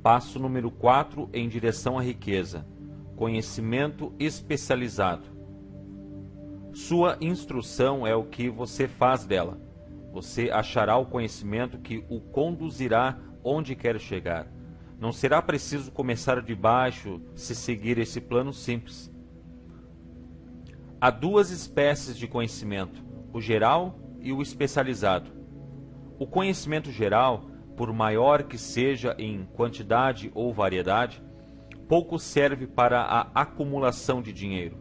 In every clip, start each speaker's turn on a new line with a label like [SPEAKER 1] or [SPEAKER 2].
[SPEAKER 1] Passo número 4 em direção à riqueza. Conhecimento especializado. Sua instrução é o que você faz dela. Você achará o conhecimento que o conduzirá onde quer chegar. Não será preciso começar de baixo se seguir esse plano simples. Há duas espécies de conhecimento, o geral e o especializado. O conhecimento geral, por maior que seja em quantidade ou variedade, pouco serve para a acumulação de dinheiro.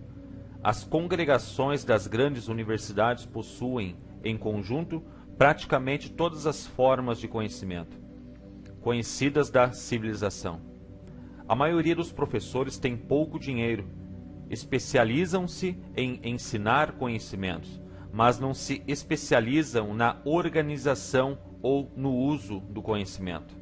[SPEAKER 1] As congregações das grandes universidades possuem, em conjunto, praticamente todas as formas de conhecimento conhecidas da civilização. A maioria dos professores tem pouco dinheiro, especializam-se em ensinar conhecimentos, mas não se especializam na organização ou no uso do conhecimento.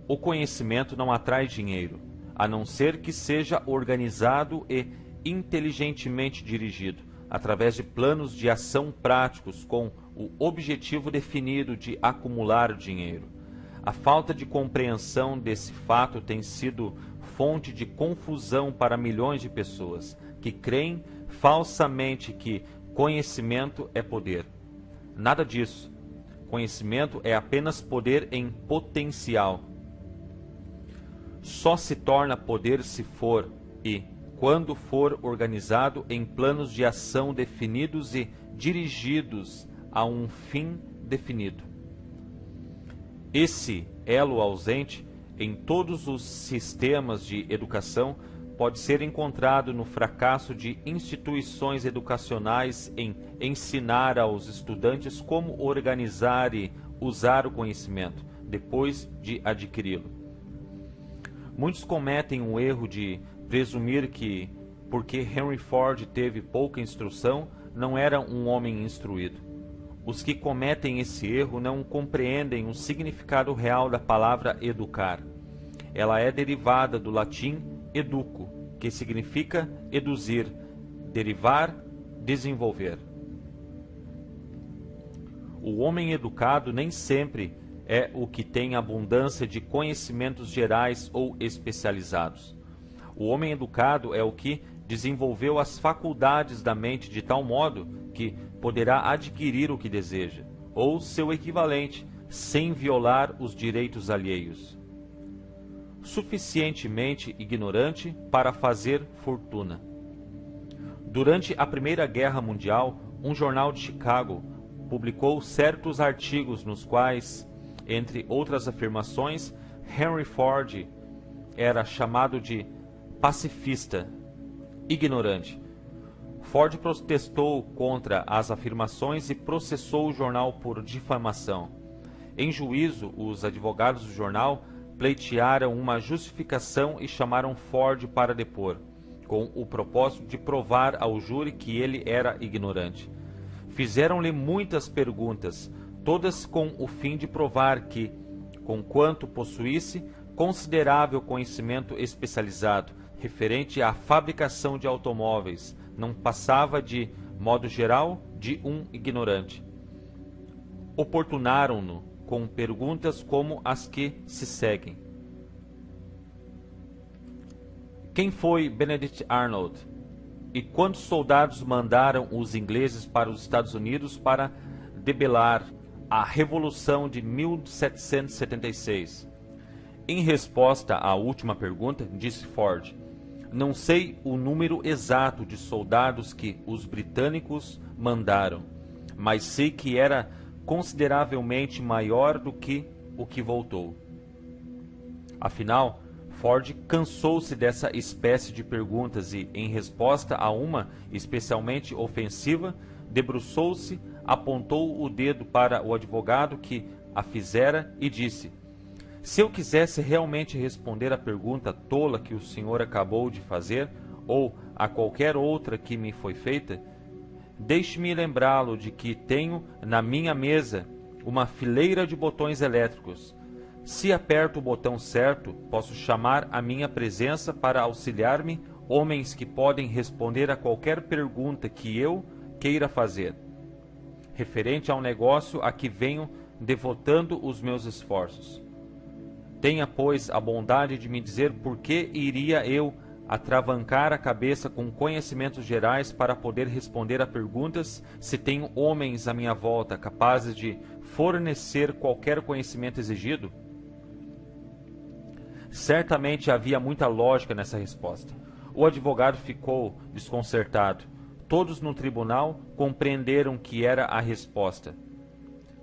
[SPEAKER 1] O conhecimento não atrai dinheiro, a não ser que seja organizado e inteligentemente dirigido, através de planos de ação práticos com o objetivo definido de acumular dinheiro. A falta de compreensão desse fato tem sido fonte de confusão para milhões de pessoas que creem falsamente que conhecimento é poder. Nada disso. Conhecimento é apenas poder em potencial. Só se torna poder se for e quando for organizado em planos de ação definidos e dirigidos a um fim definido. Esse elo ausente em todos os sistemas de educação pode ser encontrado no fracasso de instituições educacionais em ensinar aos estudantes como organizar e usar o conhecimento, depois de adquiri-lo. Muitos cometem o erro de presumir que, porque Henry Ford teve pouca instrução, não era um homem instruído. Os que cometem esse erro não compreendem o significado real da palavra educar. Ela é derivada do latim educo, que significa eduzir, derivar, desenvolver. O homem educado nem sempre é o que tem abundância de conhecimentos gerais ou especializados. O homem educado é o que desenvolveu as faculdades da mente de tal modo que poderá adquirir o que deseja, ou seu equivalente, sem violar os direitos alheios. Suficientemente ignorante para fazer fortuna. Durante a Primeira Guerra Mundial, um jornal de Chicago publicou certos artigos nos quais, entre outras afirmações, Henry Ford era chamado de pacifista, ignorante. Ford protestou contra as afirmações e processou o jornal por difamação. Em juízo, os advogados do jornal pleitearam uma justificação e chamaram Ford para depor, com o propósito de provar ao júri que ele era ignorante. Fizeram-lhe muitas perguntas, todas com o fim de provar que, conquanto possuísse considerável conhecimento especializado referente à fabricação de automóveis, não passava, de modo geral, de um ignorante. Oportunaram-no com perguntas como as que se seguem. Quem foi Benedict Arnold? E quantos soldados mandaram os ingleses para os Estados Unidos para debelar a Revolução de 1776? Em resposta à última pergunta, disse Ford: não sei o número exato de soldados que os britânicos mandaram, mas sei que era consideravelmente maior do que o que voltou. Afinal, Ford cansou-se dessa espécie de perguntas e, em resposta a uma especialmente ofensiva, debruçou-se, apontou o dedo para o advogado que a fizera e disse: se eu quisesse realmente responder à pergunta tola que o senhor acabou de fazer, ou a qualquer outra que me foi feita, deixe-me lembrá-lo de que tenho na minha mesa uma fileira de botões elétricos. Se aperto o botão certo, posso chamar à minha presença para auxiliar-me homens que podem responder a qualquer pergunta que eu queira fazer, referente ao negócio a que venho devotando os meus esforços. Tenha, pois, a bondade de me dizer por que iria eu atravancar a cabeça com conhecimentos gerais para poder responder a perguntas, se tenho homens à minha volta capazes de fornecer qualquer conhecimento exigido? Certamente havia muita lógica nessa resposta. O advogado ficou desconcertado. Todos no tribunal compreenderam que era a resposta,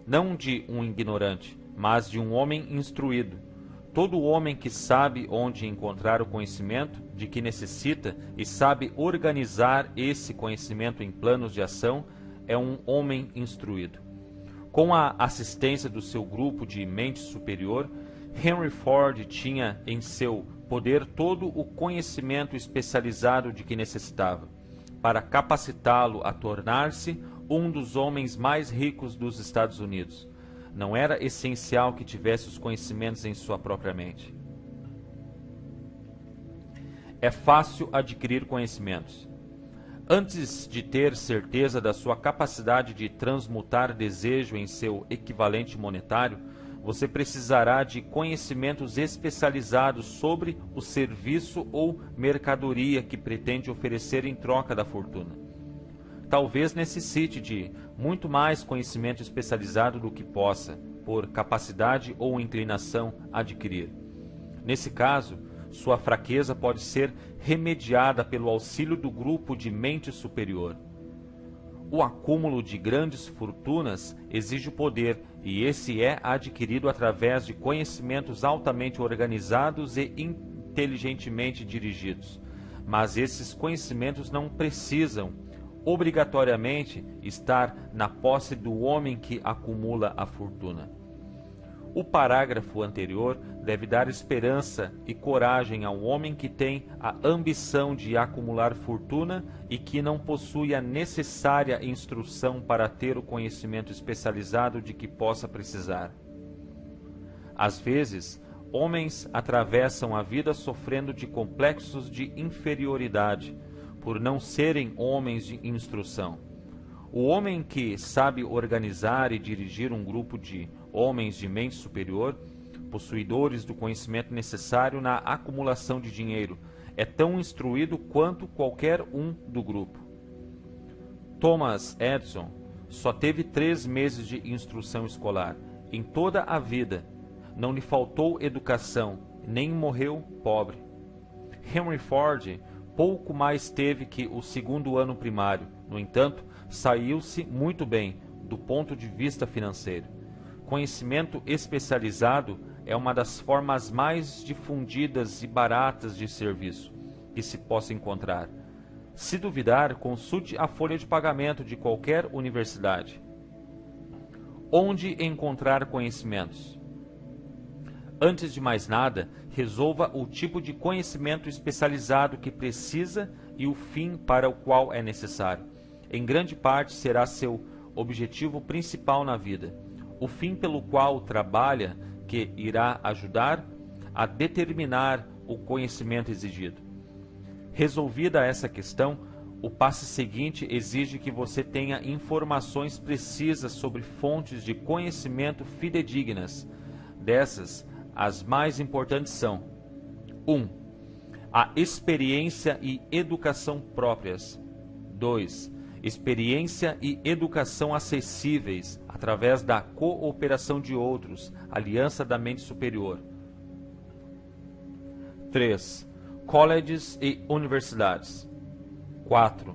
[SPEAKER 1] não de um ignorante, mas de um homem instruído. Todo homem que sabe onde encontrar o conhecimento de que necessita e sabe organizar esse conhecimento em planos de ação é um homem instruído. Com a assistência do seu grupo de mente superior, Henry Ford tinha em seu poder todo o conhecimento especializado de que necessitava, para capacitá-lo a tornar-se um dos homens mais ricos dos Estados Unidos. Não era essencial que tivesse os conhecimentos em sua própria mente. É fácil adquirir conhecimentos. Antes de ter certeza da sua capacidade de transmutar desejo em seu equivalente monetário, você precisará de conhecimentos especializados sobre o serviço ou mercadoria que pretende oferecer em troca da fortuna. Talvez necessite de muito mais conhecimento especializado do que possa, por capacidade ou inclinação, adquirir. Nesse caso, sua fraqueza pode ser remediada pelo auxílio do grupo de mente superior. O acúmulo de grandes fortunas exige poder, e esse é adquirido através de conhecimentos altamente organizados e inteligentemente dirigidos. Mas esses conhecimentos não precisam obrigatoriamente estar na posse do homem que acumula a fortuna. O parágrafo anterior deve dar esperança e coragem ao homem que tem a ambição de acumular fortuna e que não possui a necessária instrução para ter o conhecimento especializado de que possa precisar. Às vezes, homens atravessam a vida sofrendo de complexos de inferioridade, por não serem homens de instrução. O homem que sabe organizar e dirigir um grupo de homens de mente superior, possuidores do conhecimento necessário na acumulação de dinheiro, é tão instruído quanto qualquer um do grupo. Thomas Edison só teve 3 meses de instrução escolar. Em toda a vida, não lhe faltou educação, nem morreu pobre. Henry Ford pouco mais teve que o 2º ano primário. No entanto, saiu-se muito bem do ponto de vista financeiro. Conhecimento especializado é uma das formas mais difundidas e baratas de serviço que se possa encontrar. Se duvidar, consulte a folha de pagamento de qualquer universidade. Onde encontrar conhecimentos? Antes de mais nada, resolva o tipo de conhecimento especializado que precisa e o fim para o qual é necessário. Em grande parte será seu objetivo principal na vida. O fim pelo qual trabalha que irá ajudar a determinar o conhecimento exigido. Resolvida essa questão, o passo seguinte exige que você tenha informações precisas sobre fontes de conhecimento fidedignas. Dessas, as mais importantes são: 1. A experiência e educação próprias. 2. Experiência e educação acessíveis através da cooperação de outros, aliança da mente superior. 3. Colleges e universidades. 4.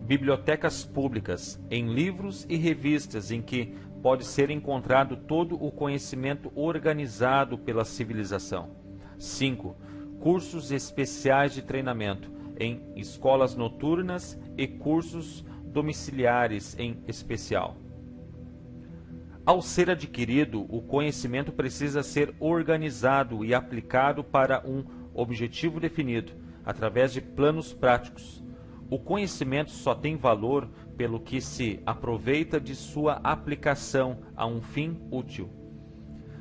[SPEAKER 1] Bibliotecas públicas, em livros e revistas em que pode ser encontrado todo o conhecimento organizado pela civilização. 5. Cursos especiais de treinamento, em escolas noturnas e cursos domiciliares em especial. Ao ser adquirido, o conhecimento precisa ser organizado e aplicado para um objetivo definido, através de planos práticos. O conhecimento só tem valor pelo que se aproveita de sua aplicação a um fim útil.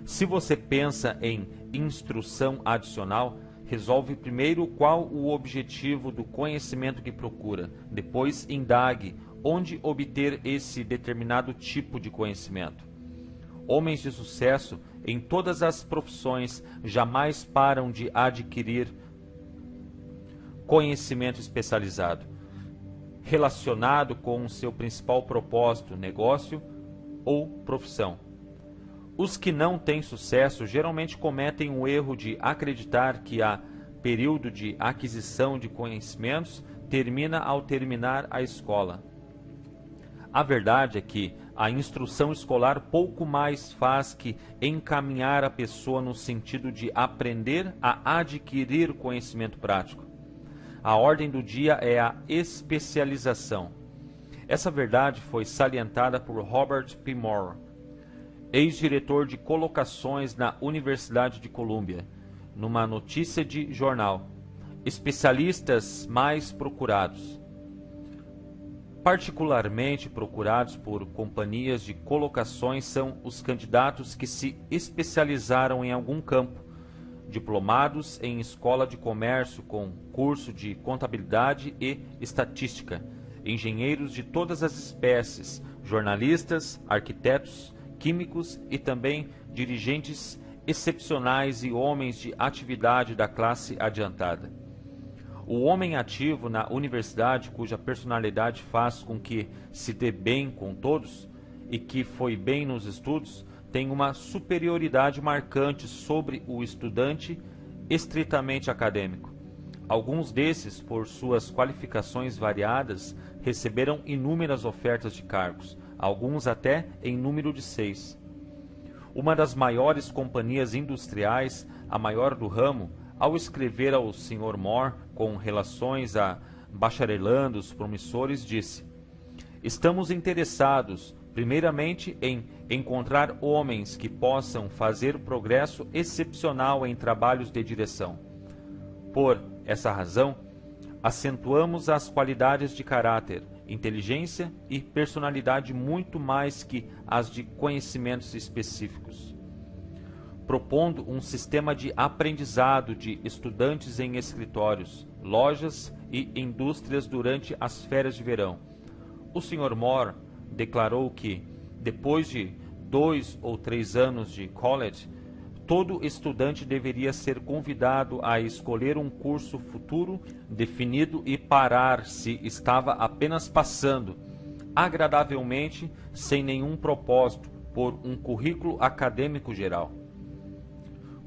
[SPEAKER 1] Se você pensa em instrução adicional, resolve primeiro qual o objetivo do conhecimento que procura, depois indague onde obter esse determinado tipo de conhecimento. Homens de sucesso em todas as profissões jamais param de adquirir conhecimento especializado, relacionado com o seu principal propósito, negócio ou profissão. Os que não têm sucesso geralmente cometem o erro de acreditar que a período de aquisição de conhecimentos termina ao terminar a escola. A verdade é que a instrução escolar pouco mais faz que encaminhar a pessoa no sentido de aprender a adquirir conhecimento prático. A ordem do dia é a especialização. Essa verdade foi salientada por Robert P. Moore, ex-diretor de colocações na Universidade de Colômbia, numa notícia de jornal. Especialistas mais procurados. Particularmente procurados por companhias de colocações são os candidatos que se especializaram em algum campo, diplomados em escola de comércio com curso de contabilidade e estatística, engenheiros de todas as espécies, jornalistas, arquitetos, químicos e também dirigentes excepcionais e homens de atividade da classe adiantada. O homem ativo na universidade, cuja personalidade faz com que se dê bem com todos e que foi bem nos estudos, tem uma superioridade marcante sobre o estudante estritamente acadêmico. Alguns desses, por suas qualificações variadas, receberam inúmeras ofertas de cargos, alguns até em número de 6. Uma das maiores companhias industriais, a maior do ramo, ao escrever ao Sr. Moore com relações a bacharelandos promissores, disse: "Estamos interessados, primeiramente, em encontrar homens que possam fazer progresso excepcional em trabalhos de direção. Por essa razão, acentuamos as qualidades de caráter, inteligência e personalidade muito mais que as de conhecimentos específicos, propondo um sistema de aprendizado de estudantes em escritórios, lojas e indústrias durante as férias de verão." O Sr. Moore declarou que, depois de 2 ou 3 anos de college, todo estudante deveria ser convidado a escolher um curso futuro definido e parar se estava apenas passando, agradavelmente, sem nenhum propósito, por um currículo acadêmico geral.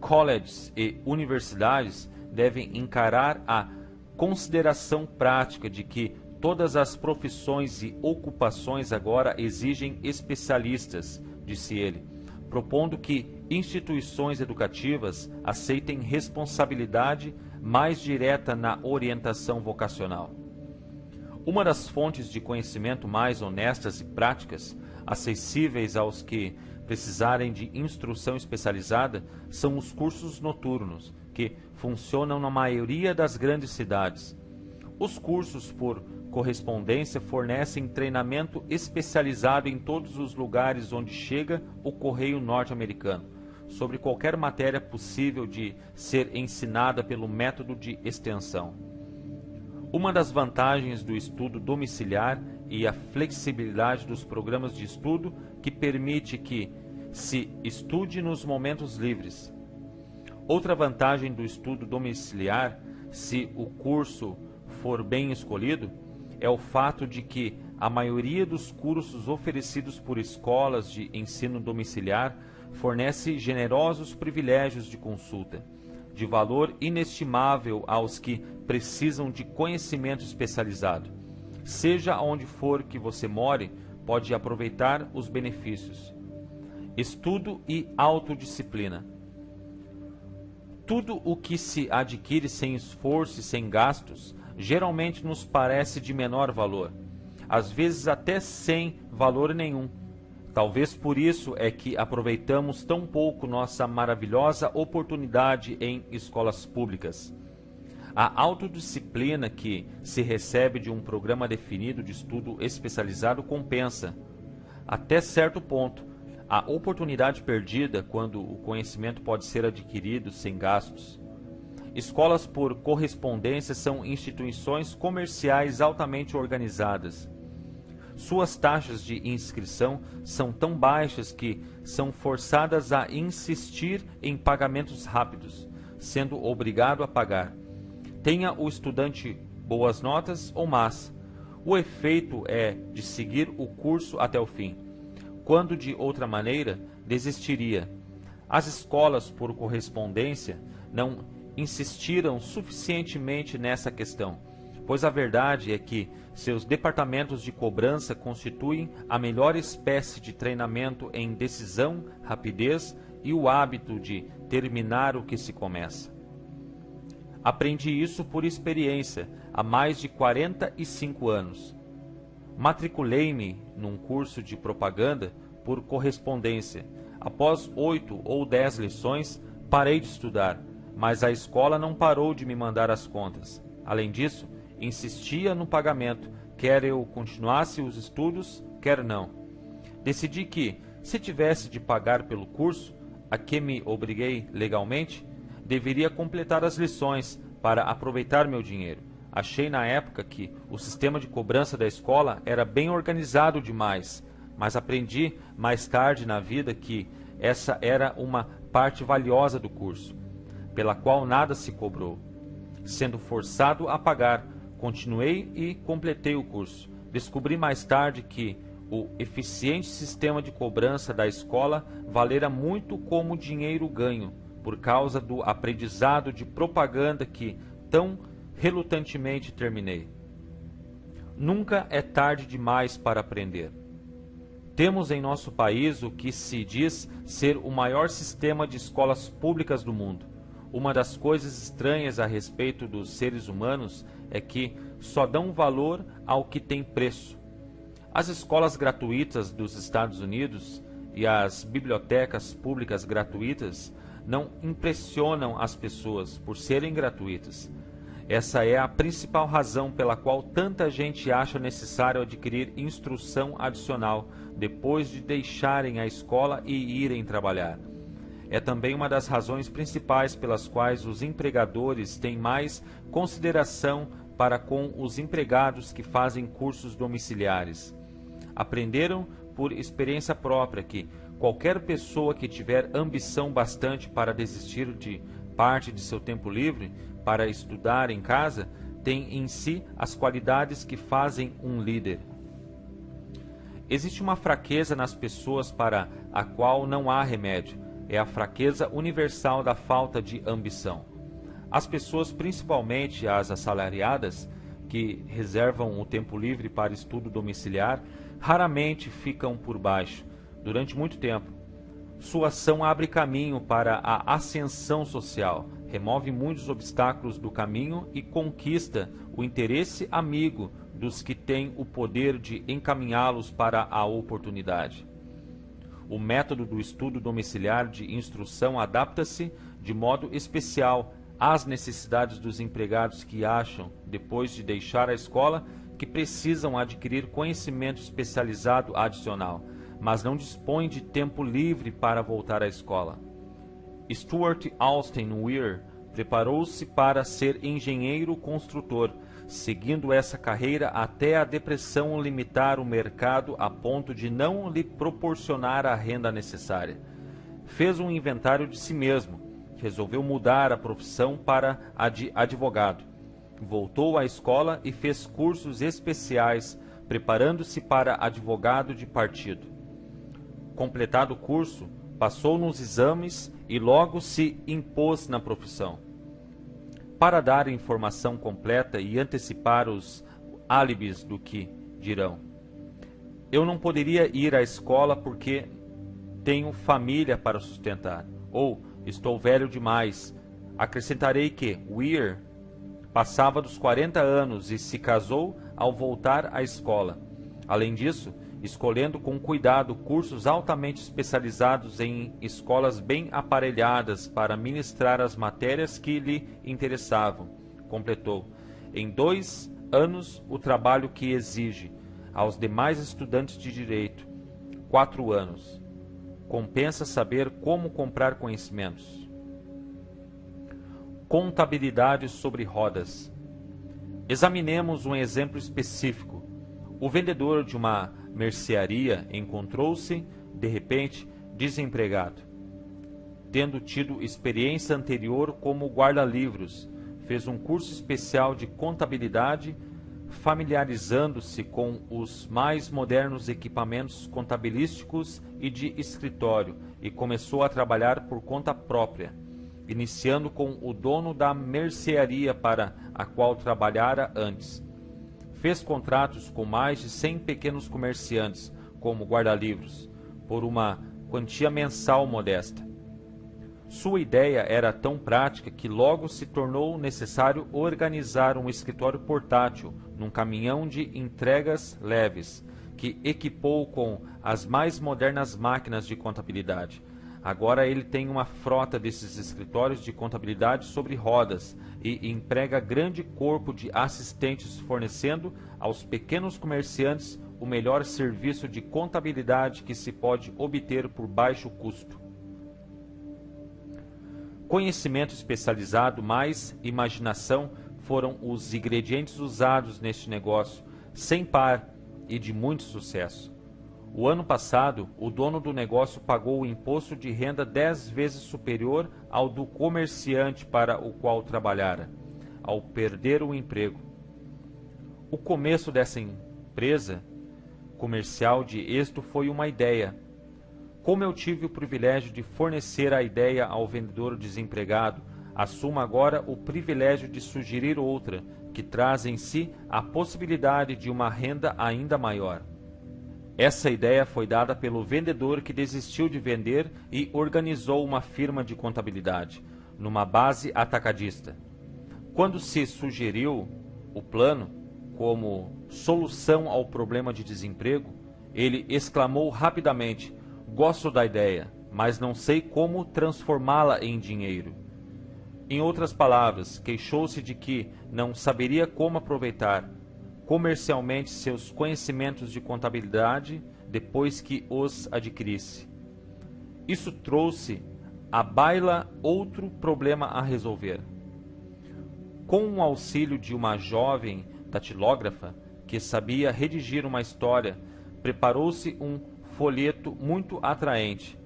[SPEAKER 1] Colleges e universidades devem encarar a consideração prática de que todas as profissões e ocupações agora exigem especialistas, disse ele, propondo que instituições educativas aceitem responsabilidade mais direta na orientação vocacional. Uma das fontes de conhecimento mais honestas e práticas, acessíveis aos que precisarem de instrução especializada, são os cursos noturnos, que funcionam na maioria das grandes cidades. Os cursos por correspondência fornecem treinamento especializado em todos os lugares onde chega o correio norte-americano, sobre qualquer matéria possível de ser ensinada pelo método de extensão. Uma das vantagens do estudo domiciliar e a flexibilidade dos programas de estudo que permite que se estude nos momentos livres. Outra vantagem do estudo domiciliar, se o curso for bem escolhido, é o fato de que a maioria dos cursos oferecidos por escolas de ensino domiciliar fornece generosos privilégios de consulta, de valor inestimável aos que precisam de conhecimento especializado. Seja onde for que você more, pode aproveitar os benefícios. Estudo e autodisciplina. Tudo o que se adquire sem esforço e sem gastos geralmente nos parece de menor valor, às vezes até sem valor nenhum. Talvez por isso é que aproveitamos tão pouco nossa maravilhosa oportunidade em escolas públicas. A autodisciplina que se recebe de um programa definido de estudo especializado compensa, até certo ponto, a oportunidade perdida quando o conhecimento pode ser adquirido sem gastos. Escolas por correspondência são instituições comerciais altamente organizadas. Suas taxas de inscrição são tão baixas que são forçadas a insistir em pagamentos rápidos, sendo obrigado a pagar. Tenha o estudante boas notas ou más. O efeito é de seguir o curso até o fim, quando de outra maneira desistiria. As escolas por correspondência não insistiram suficientemente nessa questão, pois a verdade é que seus departamentos de cobrança constituem a melhor espécie de treinamento em decisão, rapidez e o hábito de terminar o que se começa. Aprendi isso por experiência há mais de 45 anos. Matriculei-me num curso de propaganda por correspondência. Após 8 ou 10 lições, parei de estudar, mas a escola não parou de me mandar as contas. Além disso, insistia no pagamento, quer eu continuasse os estudos, quer não. Decidi que, se tivesse de pagar pelo curso, a que me obriguei legalmente, deveria completar as lições para aproveitar meu dinheiro. Achei na época que o sistema de cobrança da escola era bem organizado demais, mas aprendi mais tarde na vida que essa era uma parte valiosa do curso, pela qual nada se cobrou. Sendo forçado a pagar, continuei e completei o curso. Descobri mais tarde que o eficiente sistema de cobrança da escola valera muito como dinheiro ganho, por causa do aprendizado de propaganda que tão relutantemente terminei. Nunca é tarde demais para aprender. Temos em nosso país o que se diz ser o maior sistema de escolas públicas do mundo. Uma das coisas estranhas a respeito dos seres humanos é que só dão valor ao que tem preço. As escolas gratuitas dos Estados Unidos e as bibliotecas públicas gratuitas não impressionam as pessoas por serem gratuitas. Essa é a principal razão pela qual tanta gente acha necessário adquirir instrução adicional depois de deixarem a escola e irem trabalhar. É também uma das razões principais pelas quais os empregadores têm mais consideração para com os empregados que fazem cursos domiciliares. Aprenderam por experiência própria que qualquer pessoa que tiver ambição bastante para desistir de parte de seu tempo livre para estudar em casa tem em si as qualidades que fazem um líder. Existe uma fraqueza nas pessoas para a qual não há remédio. É a fraqueza universal da falta de ambição. As pessoas, principalmente as assalariadas, que reservam o tempo livre para estudo domiciliar, raramente ficam por baixo durante muito tempo. Sua ação abre caminho para a ascensão social, remove muitos obstáculos do caminho e conquista o interesse amigo dos que têm o poder de encaminhá-los para a oportunidade. O método do estudo domiciliar de instrução adapta-se de modo especial às necessidades dos empregados que acham, depois de deixar a escola, que precisam adquirir conhecimento especializado adicional, mas não dispõem de tempo livre para voltar à escola. Stuart Austin Weir preparou-se para ser engenheiro construtor, seguindo essa carreira até a depressão limitar o mercado a ponto de não lhe proporcionar a renda necessária. Fez um inventário de si mesmo, resolveu mudar a profissão para a de advogado. Voltou à escola e fez cursos especiais, preparando-se para advogado de partido. Completado o curso, passou nos exames e logo se impôs na profissão. Para dar informação completa e antecipar os álibis do que dirão. Eu não poderia ir à escola porque tenho família para sustentar, ou estou velho demais. Acrescentarei que Weir passava dos 40 anos e se casou ao voltar à escola. Além disso, escolhendo com cuidado cursos altamente especializados em escolas bem aparelhadas para ministrar as matérias que lhe interessavam, completou, em 2 anos, o trabalho que exige aos demais estudantes de direito, 4 anos. Compensa saber como comprar conhecimentos. Contabilidade sobre rodas. Examinemos um exemplo específico. O vendedor de uma mercearia encontrou-se, de repente, desempregado. Tendo tido experiência anterior como guarda-livros, fez um curso especial de contabilidade, familiarizando-se com os mais modernos equipamentos contabilísticos e de escritório, e começou a trabalhar por conta própria, iniciando com o dono da mercearia para a qual trabalhara antes. Fez contratos com mais de 100 pequenos comerciantes como guarda-livros, por uma quantia mensal modesta. Sua ideia era tão prática que logo se tornou necessário organizar um escritório portátil num caminhão de entregas leves, que equipou com as mais modernas máquinas de contabilidade. Agora ele tem uma frota desses escritórios de contabilidade sobre rodas e emprega grande corpo de assistentes, fornecendo aos pequenos comerciantes o melhor serviço de contabilidade que se pode obter por baixo custo. Conhecimento especializado mais imaginação foram os ingredientes usados neste negócio, sem par e de muito sucesso. O ano passado, o dono do negócio pagou o imposto de renda 10 vezes superior ao do comerciante para o qual trabalhara, ao perder o emprego. O começo dessa empresa comercial de êxito foi uma ideia. Como eu tive o privilégio de fornecer a ideia ao vendedor desempregado, assumo agora o privilégio de sugerir outra, que traz em si a possibilidade de uma renda ainda maior. Essa ideia foi dada pelo vendedor que desistiu de vender e organizou uma firma de contabilidade, numa base atacadista. Quando se sugeriu o plano como solução ao problema de desemprego, ele exclamou rapidamente: "Gosto da ideia, mas não sei como transformá-la em dinheiro." Em outras palavras, queixou-se de que não saberia como aproveitar comercialmente seus conhecimentos de contabilidade depois que os adquirisse. Isso trouxe à baila outro problema a resolver. Com o auxílio de uma jovem datilógrafa que sabia redigir uma história, preparou-se um folheto muito atraente,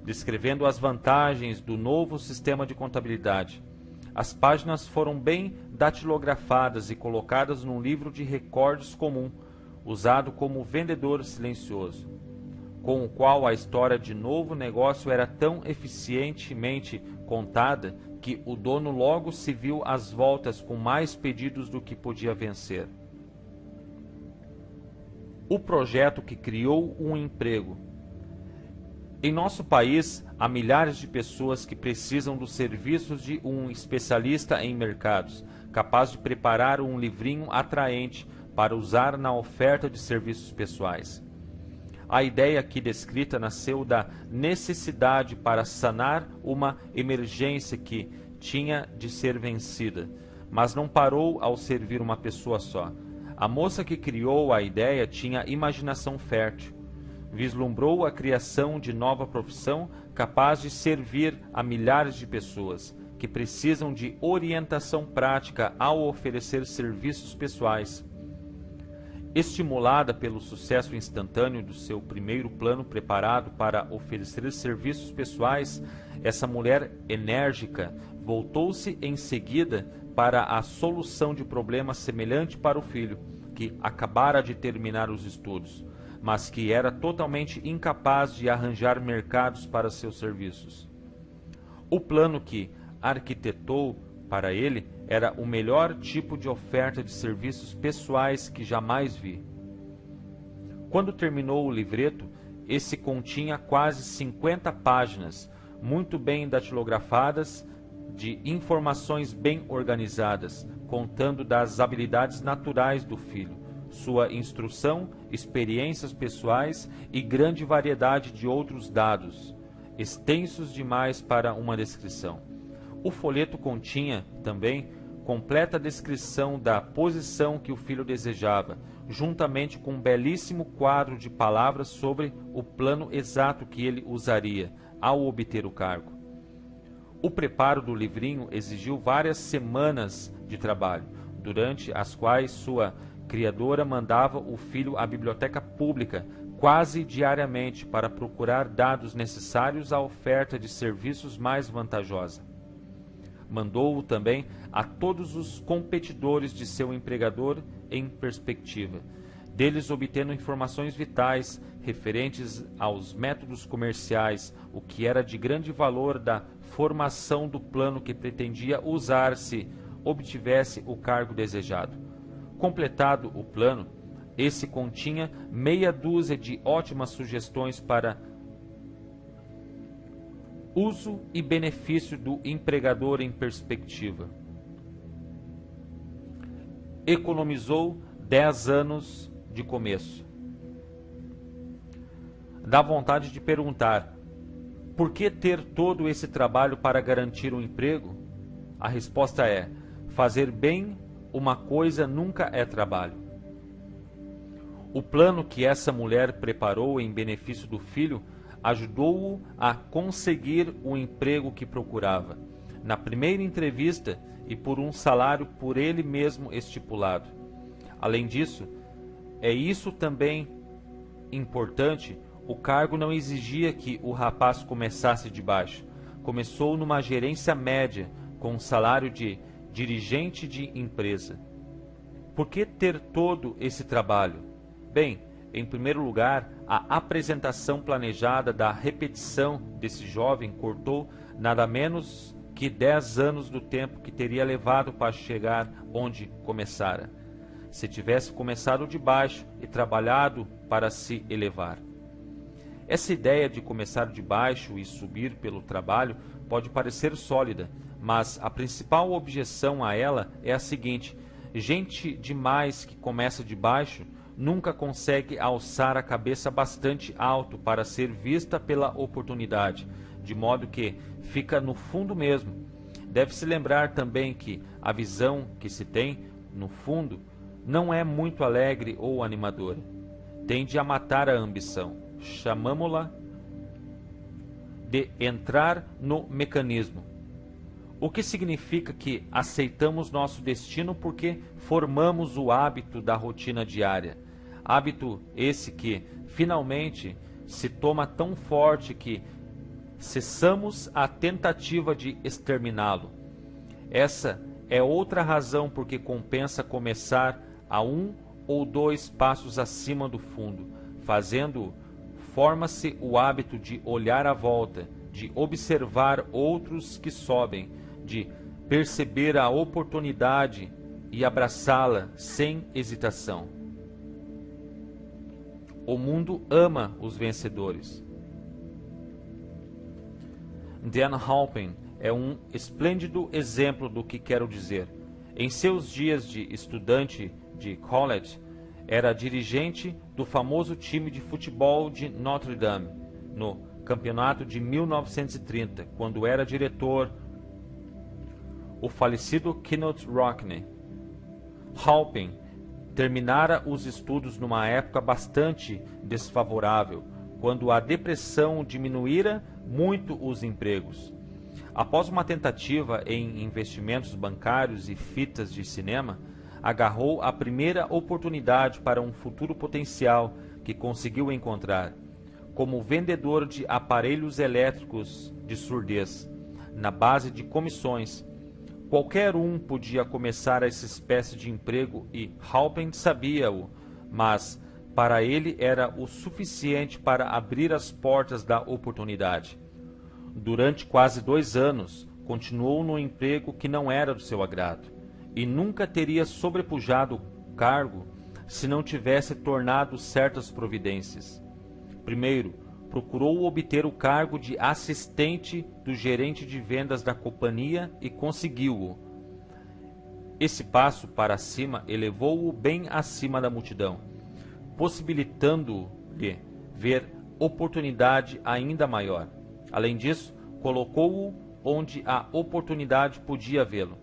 [SPEAKER 1] descrevendo as vantagens do novo sistema de contabilidade. As páginas foram bem datilografadas e colocadas num livro de recordes comum, usado como vendedor silencioso, com o qual a história de novo negócio era tão eficientemente contada que o dono logo se viu às voltas com mais pedidos do que podia vencer. O projeto que criou um emprego. Em nosso país, há milhares de pessoas que precisam dos serviços de um especialista em mercados, capaz de preparar um livrinho atraente para usar na oferta de serviços pessoais. A ideia aqui descrita nasceu da necessidade para sanar uma emergência que tinha de ser vencida, mas não parou ao servir uma pessoa só. A moça que criou a ideia tinha imaginação fértil. Vislumbrou a criação de nova profissão capaz de servir a milhares de pessoas que precisam de orientação prática ao oferecer serviços pessoais. Estimulada pelo sucesso instantâneo do seu primeiro plano preparado para oferecer serviços pessoais, essa mulher enérgica voltou-se em seguida para a solução de problema semelhante para o filho, que acabara de terminar os estudos, mas que era totalmente incapaz de arranjar mercados para seus serviços. O plano que arquitetou para ele era o melhor tipo de oferta de serviços pessoais que jamais vi. Quando terminou o livreto, esse continha quase 50 páginas, muito bem datilografadas, de informações bem organizadas, contando das habilidades naturais do filho, sua instrução, experiências pessoais e grande variedade de outros dados, extensos demais para uma descrição. O folheto continha, também, completa descrição da posição que o filho desejava, juntamente com um belíssimo quadro de palavras sobre o plano exato que ele usaria ao obter o cargo. O preparo do livrinho exigiu várias semanas de trabalho, durante as quais sua criadora mandava o filho à biblioteca pública quase diariamente para procurar dados necessários à oferta de serviços mais vantajosa. Mandou-o também a todos os competidores de seu empregador em perspectiva, deles obtendo informações vitais referentes aos métodos comerciais, o que era de grande valor da formação do plano que pretendia usar se obtivesse o cargo desejado. Completado o plano, esse continha meia dúzia de ótimas sugestões para uso e benefício do empregador em perspectiva. Economizou 10 anos de começo. Dá vontade de perguntar: por que ter todo esse trabalho para garantir um emprego? A resposta é: fazer bem uma coisa nunca é trabalho. O plano que essa mulher preparou em benefício do filho ajudou-o a conseguir o emprego que procurava, na primeira entrevista e por um salário por ele mesmo estipulado. Além disso, é isso também importante, o cargo não exigia que o rapaz começasse de baixo. Começou numa gerência média, com um salário de dirigente de empresa. Por que ter todo esse trabalho? Bem, em primeiro lugar, a apresentação planejada da repetição desse jovem cortou nada menos que 10 anos do tempo que teria levado para chegar onde começara, se tivesse começado de baixo e trabalhado para se elevar. Essa ideia de começar de baixo e subir pelo trabalho pode parecer sólida, mas a principal objeção a ela é a seguinte: gente demais que começa de baixo nunca consegue alçar a cabeça bastante alto para ser vista pela oportunidade, de modo que fica no fundo mesmo. Deve-se lembrar também que a visão que se tem, no fundo, não é muito alegre ou animadora. Tende a matar a ambição. Chamamo-la de entrar no mecanismo. O que significa que aceitamos nosso destino porque formamos o hábito da rotina diária. Hábito esse que, finalmente, se toma tão forte que cessamos a tentativa de exterminá-lo. Essa é outra razão por que compensa começar a 1 ou 2 passos acima do fundo. Fazendo-o, forma-se o hábito de olhar à volta, de observar outros que sobem, de perceber a oportunidade e abraçá-la sem hesitação. O mundo ama os vencedores. Dan Halpern é um esplêndido exemplo do que quero dizer. Em seus dias de estudante de college, era dirigente do famoso time de futebol de Notre Dame, no campeonato de 1930, quando era diretor o falecido Knut Rockne. Halpern terminara os estudos numa época bastante desfavorável, quando a depressão diminuíra muito os empregos. Após uma tentativa em investimentos bancários e fitas de cinema, agarrou a primeira oportunidade para um futuro potencial que conseguiu encontrar, como vendedor de aparelhos elétricos de surdez, na base de comissões. Qualquer um podia começar essa espécie de emprego e Halpern sabia-o, mas para ele era o suficiente para abrir as portas da oportunidade. Durante quase 2 anos, continuou no emprego que não era do seu agrado, e nunca teria sobrepujado o cargo se não tivesse tornado certas providências. Primeiro, procurou obter o cargo de assistente do gerente de vendas da companhia e conseguiu-o. Esse passo para cima elevou-o bem acima da multidão, possibilitando-lhe ver oportunidade ainda maior. Além disso, colocou-o onde a oportunidade podia vê-lo.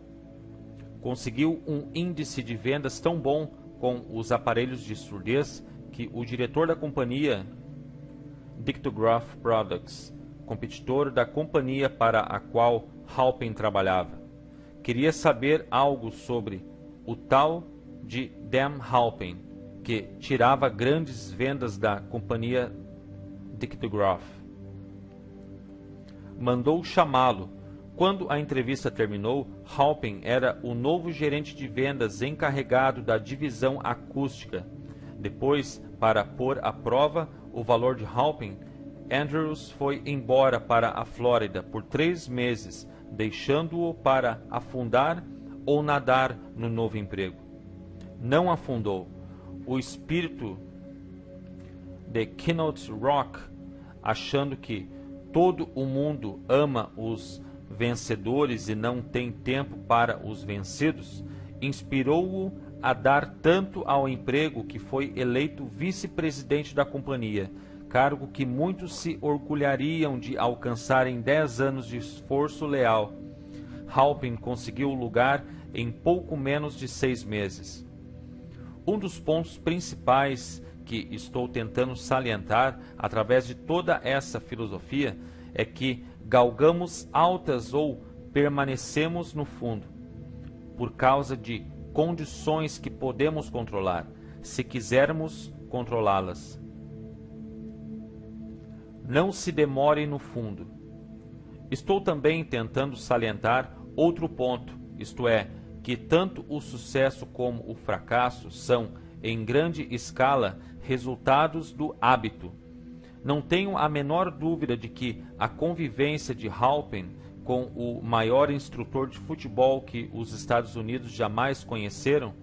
[SPEAKER 1] Conseguiu um índice de vendas tão bom com os aparelhos de surdez que o diretor da companhia, Dictograph Products, competidor da companhia para a qual Halpern trabalhava, queria saber algo sobre o tal de Dan Halpin, que tirava grandes vendas da companhia Dictograph. Mandou chamá-lo. Quando a entrevista terminou, Halpin era o novo gerente de vendas encarregado da divisão acústica. Depois, para pôr à prova o valor de Halpin, Andrews foi embora para a Flórida por 3 meses, deixando-o para afundar ou nadar no novo emprego. Não afundou. O espírito de Keynote Rock, achando que todo o mundo ama os vencedores e não tem tempo para os vencidos, inspirou-o a dar tanto ao emprego que foi eleito vice-presidente da companhia, cargo que muitos se orgulhariam de alcançar em 10 anos de esforço leal. Halpin conseguiu o lugar em pouco menos de 6 meses. Um dos pontos principais que estou tentando salientar através de toda essa filosofia é que galgamos altas ou permanecemos no fundo, por causa de condições que podemos controlar, se quisermos controlá-las. Não se demore no fundo. Estou também tentando salientar outro ponto, isto é, que tanto o sucesso como o fracasso são, em grande escala, resultados do hábito. Não tenho a menor dúvida de que a convivência de Halpin com o maior instrutor de futebol que os Estados Unidos jamais conheceram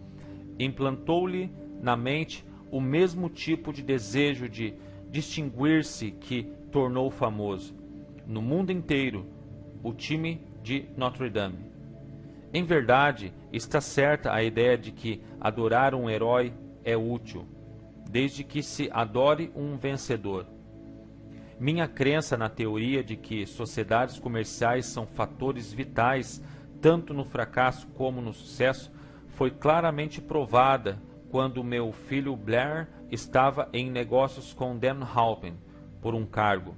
[SPEAKER 1] implantou-lhe na mente o mesmo tipo de desejo de distinguir-se que tornou famoso, no mundo inteiro, o time de Notre Dame. Em verdade, está certa a ideia de que adorar um herói é útil, desde que se adore um vencedor. Minha crença na teoria de que sociedades comerciais são fatores vitais tanto no fracasso como no sucesso foi claramente provada quando meu filho Blair estava em negócios com Dan Halpin por um cargo.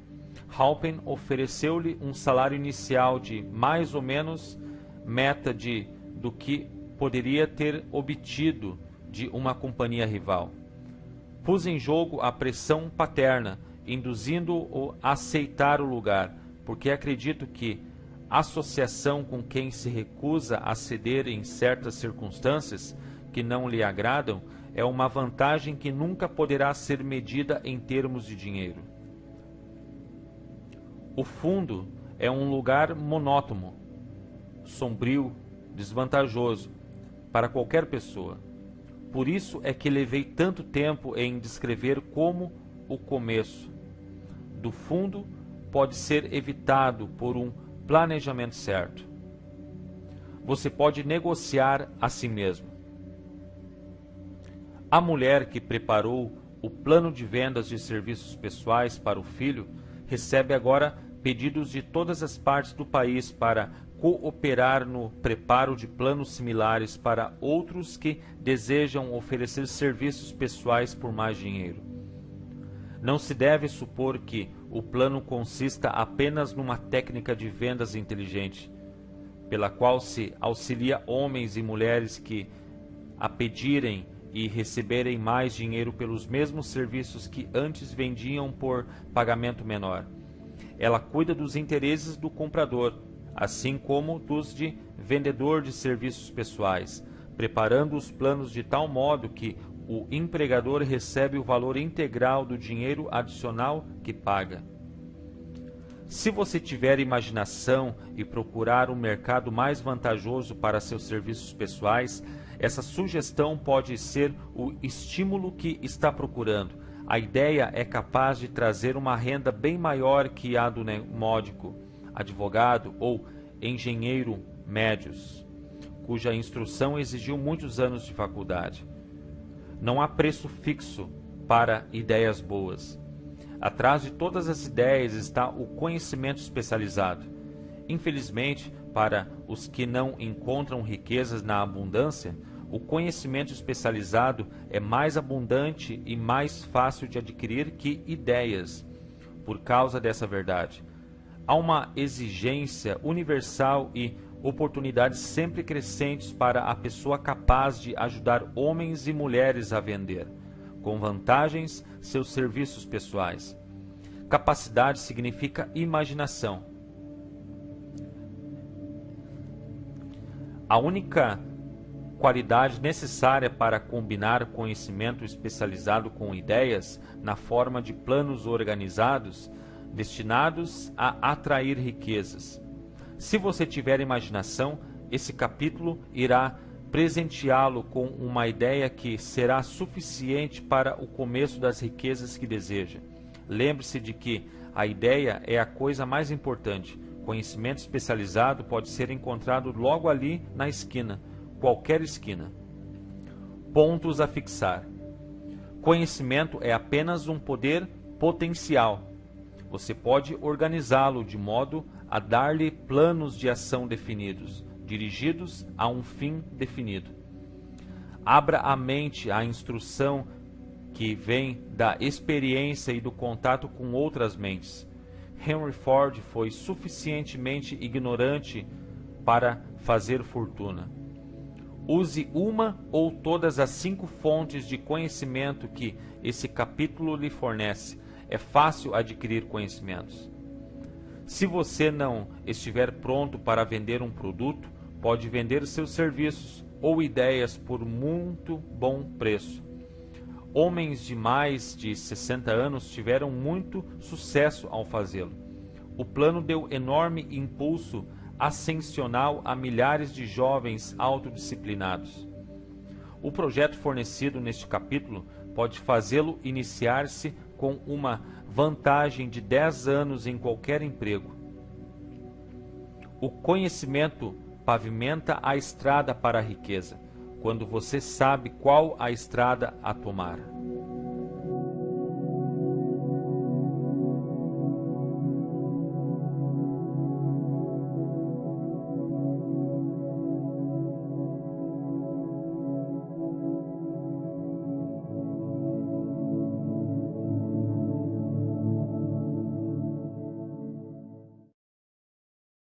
[SPEAKER 1] Halpin ofereceu-lhe um salário inicial de mais ou menos metade do que poderia ter obtido de uma companhia rival. Pus em jogo a pressão paterna, induzindo-o a aceitar o lugar, porque acredito que associação com quem se recusa a ceder em certas circunstâncias que não lhe agradam é uma vantagem que nunca poderá ser medida em termos de dinheiro. O fundo é um lugar monótono, sombrio, desvantajoso para qualquer pessoa. Por isso é que levei tanto tempo em descrever como o começo do fundo pode ser evitado por um planejamento certo. Você pode negociar a si mesmo. A mulher que preparou o plano de vendas de serviços pessoais para o filho recebe agora pedidos de todas as partes do país para cooperar no preparo de planos similares para outros que desejam oferecer serviços pessoais por mais dinheiro. Não se deve supor que o plano consista apenas numa técnica de vendas inteligente, pela qual se auxilia homens e mulheres que, a pedirem e receberem mais dinheiro pelos mesmos serviços que antes vendiam por pagamento menor. Ela cuida dos interesses do comprador, assim como dos de vendedor de serviços pessoais, preparando os planos de tal modo que o empregador recebe o valor integral do dinheiro adicional que paga. Se você tiver imaginação e procurar um mercado mais vantajoso para seus serviços pessoais, essa sugestão pode ser o estímulo que está procurando. A ideia é capaz de trazer uma renda bem maior que a do módico, advogado ou engenheiro médios, cuja instrução exigiu muitos anos de faculdade. Não há preço fixo para ideias boas. Atrás de todas as ideias está o conhecimento especializado. Infelizmente, para os que não encontram riquezas na abundância, o conhecimento especializado é mais abundante e mais fácil de adquirir que ideias. Por causa dessa verdade, há uma exigência universal e oportunidades sempre crescentes para a pessoa capaz de ajudar homens e mulheres a vender, com vantagens, seus serviços pessoais. Capacidade significa imaginação. A única qualidade necessária para combinar conhecimento especializado com ideias na forma de planos organizados destinados a atrair riquezas. Se você tiver imaginação, esse capítulo irá presenteá-lo com uma ideia que será suficiente para o começo das riquezas que deseja. Lembre-se de que a ideia é a coisa mais importante. Conhecimento especializado pode ser encontrado logo ali na esquina, qualquer esquina. Pontos a fixar. Conhecimento é apenas um poder potencial. Você pode organizá-lo de modo a dar-lhe planos de ação definidos, dirigidos a um fim definido. Abra a mente à instrução que vem da experiência e do contato com outras mentes. Henry Ford foi suficientemente ignorante para fazer fortuna. Use uma ou todas as 5 fontes de conhecimento que esse capítulo lhe fornece. É fácil adquirir conhecimentos. Se você não estiver pronto para vender um produto, pode vender seus serviços ou ideias por muito bom preço. Homens de mais de 60 anos tiveram muito sucesso ao fazê-lo. O plano deu enorme impulso ascensional a milhares de jovens autodisciplinados. O projeto fornecido neste capítulo pode fazê-lo iniciar-se com uma vantagem de 10 anos em qualquer emprego. O conhecimento pavimenta a estrada para a riqueza, quando você sabe qual a estrada a tomar.